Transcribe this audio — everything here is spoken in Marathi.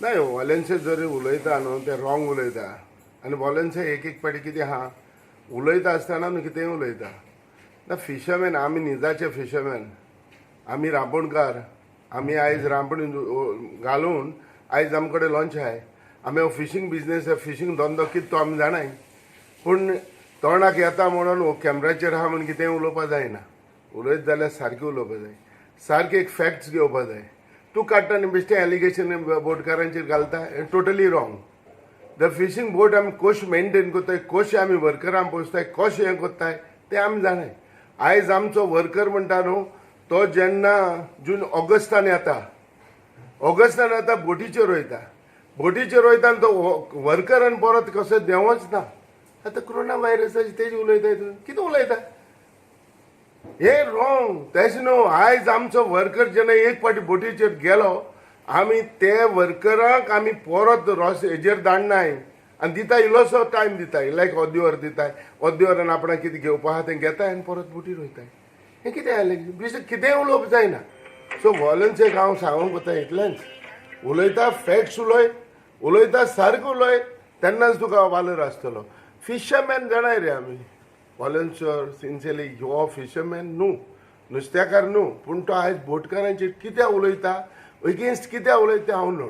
नाही वॉलेंसे जरी उलयता न्हू ते रॉंग उलयता आनी वॉलेंसे एक एक पाटी कितें आहा उलयता आसतना न्हू कितेंय उलयता ना फिशरमॅन आमी निजाचे फिशरमॅन आमी रांपणकार आमी आयज रांपणी घालून आयज आमचे कडेन लॉंच आहाय आमी हो फिशींग बिजनेस फिशींग धंदो कितें तो आमी जाणाय पूण तोंडाक येता म्हणून कॅमेराचेर आहा म्हणून कितेंय उलोवपा जायना उलयत जाल्यार सारकें उलोवपा जाय सारके एक फॅक्ट्स घेवपा जाय तूं काडटा आनी बेश्टें एलिगेशन बोटकारांचेर घालता टोटली रॉंग द फिशींग बोट आमी कशें मेंटेन कोत्ताय कशें आमी वर्करां पोसताय कशें हें कोत्ताय तें आमी जाणाय आयज आमचो वर्कर म्हणटा न्हू तो जेन्ना जून ऑगस्टान येता बोटीचेर वयता आनी तो वर्कर आनी परत कसो देंवच ना आतां कोरोना व्हायरसाची तेजी उलयताय तूं कितें उलयता हे रॉंग तेश न्हू आयज आमचो वर्कर जेन्ना एक पाटी बोटीचेर गेलो आमी ते वर्करांक आमी परत हेजेर धाडनाय आनी दिता इल्लोसो टायम दिताय लायक अर्दी वर दिताय अर्दी वरान आपणाक कितें घेवपा आहा तें घेताय आनी परत बोटीर वयताय हें कितें जालें बेश्टें कितेंय उलोवप जायना सो वॉलंसेक हांव सांगूंक वता इतलेंच उलयता फॅक्ट्स उलयता सारको उलय तेन्नाच तुका वालोर आसतलो फिशरमॅन जाणाय रे आमी वॉलंसर सिन्सियरली हो फिशरमॅन न्हू नुस्तेकार न्हू पूण तो आयज बोटकारांचेर कित्याक उलयता अगेन्स्ट कित्याक उलयता हांव न्हू